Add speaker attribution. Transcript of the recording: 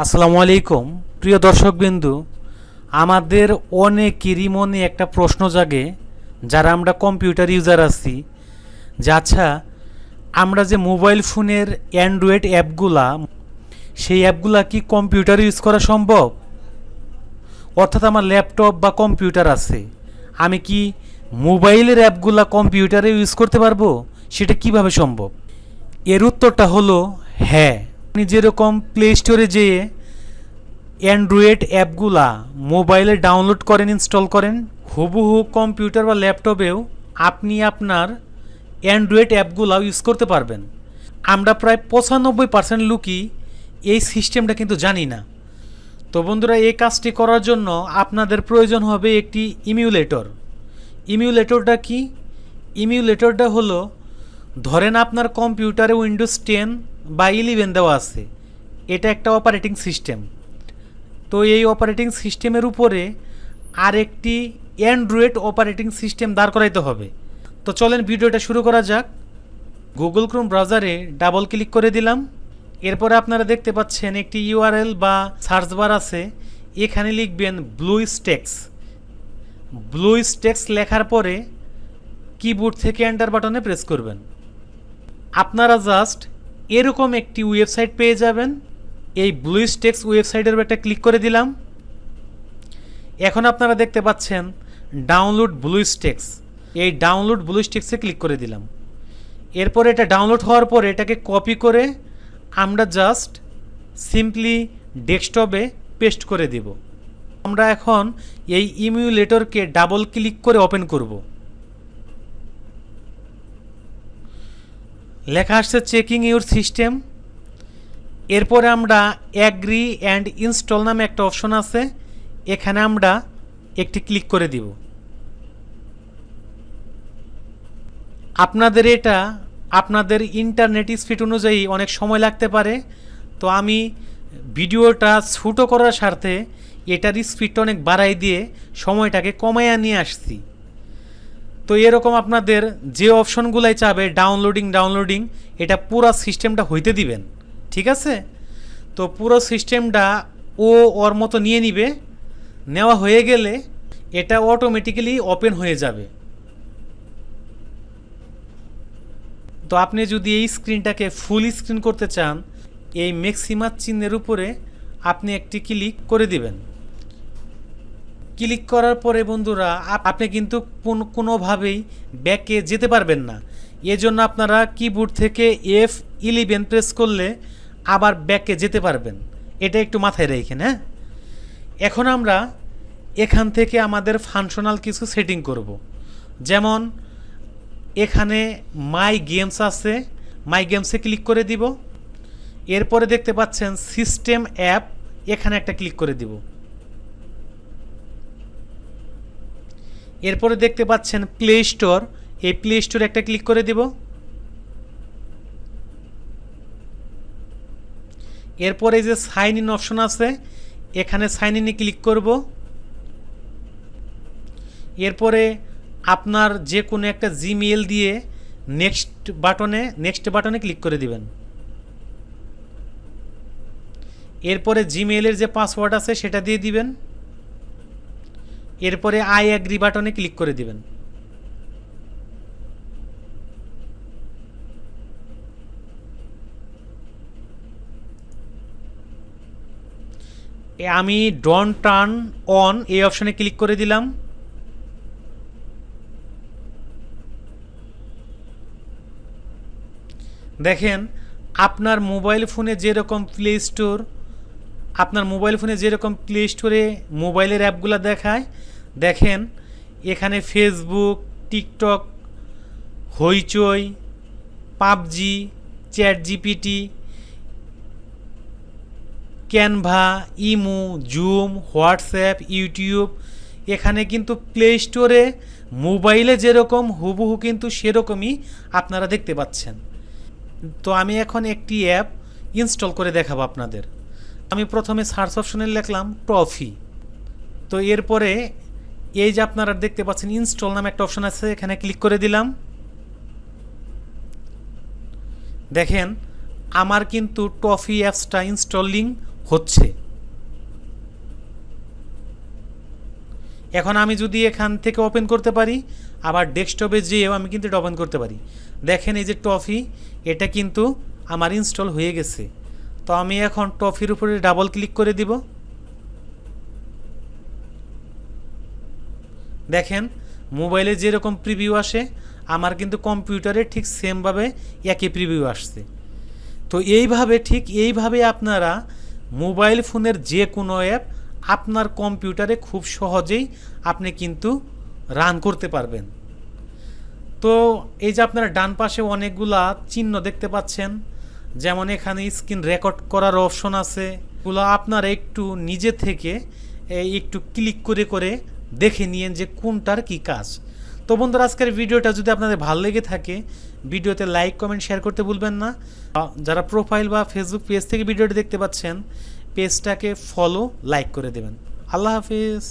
Speaker 1: আসসালামু আলাইকুম প্রিয় দর্শকবিন্দু। আমাদের অনেকেরই মনে একটা প্রশ্ন জাগে, যারা আমরা কম্পিউটার ইউজার আছি, যে আচ্ছা আমরা যে মোবাইল ফোনের অ্যান্ড্রয়েড অ্যাপগুলা, সেই অ্যাপগুলা কি কম্পিউটারে ইউজ করা সম্ভব? অর্থাৎ আমার ল্যাপটপ বা কম্পিউটার আছে, আমি কি মোবাইলের অ্যাপগুলা কম্পিউটারে ইউজ করতে পারবো? সেটা কিভাবে সম্ভব? এর উত্তরটা হলো হ্যাঁ। আপনি যেরকম প্লে স্টোরে যেয়ে অ্যান্ড্রয়েড অ্যাপগুলা মোবাইলে ডাউনলোড করেন, ইনস্টল করেন, হুবহু কম্পিউটার বা ল্যাপটপেও আপনি আপনার অ্যান্ড্রয়েড অ্যাপগুলাও ইউজ করতে পারবেন। আমরা প্রায় 95% লোকই এই সিস্টেমটা কিন্তু জানি না। তো বন্ধুরা, এই কাজটি করার জন্য আপনাদের প্রয়োজন হবে একটি ইমিউলেটর। ইমিউলেটরটা কি? ইমিউলেটরটা হলো, ধরেন আপনার কম্পিউটারে উইন্ডোজ 10 বা 11 দেওয়া আছে, এটা একটা অপারেটিং সিস্টেম। তো এই অপারেটিং সিস্টেমের উপরে আরেকটি অ্যান্ড্রয়েড অপারেটিং সিস্টেম দাঁড় করাইতে হবে। তো চলেন ভিডিওটা শুরু করা যাক। গুগল ক্রোম ব্রাউজারে ডাবল ক্লিক করে দিলাম। এরপরে আপনারা দেখতে পাচ্ছেন একটি ইউআরএল বা সার্চ বার আছে, এখানে লিখবেন ব্লুস্ট্যাক্স। ব্লুস্ট্যাক্স লেখার পরে কিবোর্ড থেকে এন্টার বাটনে প্রেস করবেন। আপনারা জাস্ট এরকম একটি ওয়েবসাইট পেয়ে যাবেন। এই ব্লুস্ট্যাক্স ওয়েবসাইটের উপর একটা ক্লিক করে দিলাম। এখন আপনারা দেখতে পাচ্ছেন ডাউনলোড ব্লুস্ট্যাক্স। এই ডাউনলোড ব্লুস্ট্যাক্সে ক্লিক করে দিলাম। এরপরে এটা ডাউনলোড হওয়ার পরে এটাকে কপি করে আমরা জাস্ট সিম্পলি ডেস্কটপে পেস্ট করে দেব। আমরা এখন এই ইমিউলেটরকে ডাবল ক্লিক করে ওপেন করব। লেখা আসছে চেকিং ইউর সিস্টেম। এরপরে আমরা অ্যাগ্রি অ্যান্ড ইনস্টল নামে একটা অপশন আছে, এখানে আমরা একটি ক্লিক করে দিব। আপনাদের এটা আপনাদের ইন্টারনেট স্পিড অনুযায়ী অনেক সময় লাগতে পারে। তো আমি ভিডিওটা ছোটো করার স্বার্থে এটার স্পিডটা অনেক বাড়াই দিয়ে সময়টাকে কমাইয়া নিয়ে আসছি। তো এরকম আপনাদের যে অপশনগুলাই চাবে ডাউনলোডিং এটা পুরো সিস্টেমটা হইতে দিবেন, ঠিক আছে? তো পুরো সিস্টেমটা ওর মতো নিয়ে নিবে। নেওয়া হয়ে গেলে এটা অটোমেটিক্যালি ওপেন হয়ে যাবে। তো আপনি যদি এই স্ক্রিনটাকে ফুল স্ক্রিন করতে চান, এই ম্যাক্সিমাম চিহ্নের উপরে আপনি একটি ক্লিক করে দিবেন। ক্লিক করার পরে বন্ধুরা, আপনি কিন্তু কোনোভাবেই ব্যাকে যেতে পারবেন না। এজন্য আপনারা কিবোর্ড থেকে F11 প্রেস করলে আবার ব্যাকে যেতে পারবেন। এটা একটু মাথায় রেখেন, হ্যাঁ। এখন আমরা এখান থেকে আমাদের ফাংশনাল কিছু সেটিং করব। যেমন এখানে মাই গেমস আছে, মাই গেমসে ক্লিক করে দিব। এরপরে দেখতে পাচ্ছেন সিস্টেম অ্যাপ, এখানে একটা ক্লিক করে দিব। এরপরে দেখতে পাচ্ছেন প্লে স্টোর, এই প্লে স্টোরে একটা ক্লিক করে দিব। এরপরে যে সাইন ইন অপশন আছে, এখানে সাইন ইনে ক্লিক করব। এরপরে আপনার যে কোনো একটা জিমেইল দিয়ে নেক্সট বাটনে ক্লিক করে দিবেন। এরপরে জিমেইলের যে পাসওয়ার্ড আছে সেটা দিয়ে দিবেন। এরপরে আই অ্যাগ্রি বাটনে ক্লিক করে দিবেন। আমি ডোন্ট টার্ন অন এই অপশনে ক্লিক করে দিলাম। দেখেন আপনার মোবাইল ফোনে যেরকম প্লে স্টোরে মোবাইলের অ্যাপগুলো দেখায়, দেখেন এখানে ফেসবুক, টিকটক, হইচই, PUBG, chat GPT, Canva, imo, zoom, WhatsApp, YouTube, এখানে কিন্তু প্লে স্টোরে মোবাইলে যেরকম হুবহু কিন্তু সেরকমই আপনারা দেখতে পাচ্ছেন। তো আমি এখন একটি অ্যাপ ইনস্টল করে দেখাবো আপনাদের। আমি প্রথমে সার্চ অপশনে লিখলাম ট্রফি। তো এরপরে এই যে আপনারা দেখতে পাচ্ছেন ইনস্টল নামে একটা অপশন আছে, এখানে ক্লিক করে দিলাম। দেখেন আমার কিন্তু ট্রফি অ্যাপসটা ইনস্টলিং হচ্ছে। এখন আমি যদি এখান থেকে ওপেন করতে পারি, আবার ডেস্কটপে যেয়েও আমি কিন্তু এটা ওপেন করতে পারি। দেখেন এই যে টফি, এটা কিন্তু আমার ইনস্টল হয়ে গেছে। তো আমি এখন টফির উপরে ডাবল ক্লিক করে দিব। দেখেন মোবাইলে যেরকম প্রিভিউ আসে, আমার কিন্তু কম্পিউটারে ঠিক সেমভাবে একই প্রিভিউ আসছে। তো এইভাবে আপনারা মোবাইল ফোনের যে কোনো অ্যাপ আপনার কম্পিউটারে খুব সহজেই আপনি কিন্তু রান করতে পারবেন। তো এই যে আপনারা ডান পাশে অনেকগুলা চিহ্ন দেখতে পাচ্ছেন, যেমন এখানে স্ক্রিন রেকর্ড করার অপশন আছে। এগুলো আপনারা একটু নিজে থেকে একটু ক্লিক করে করে দেখে নিন যে কোনটার কি কাজ। তো বন্ধুরা, আজকের ভিডিওটা যদি আপনাদের ভালো লেগে থাকে, ভিডিওতে লাইক কমেন্ট শেয়ার করতে ভুলবেন না। যারা প্রোফাইল বা ফেসবুক পেজ থেকে ভিডিওটি দেখতে পাচ্ছেন, পেজটাকে ফলো লাইক করে দেবেন। আল্লাহ হাফিজ।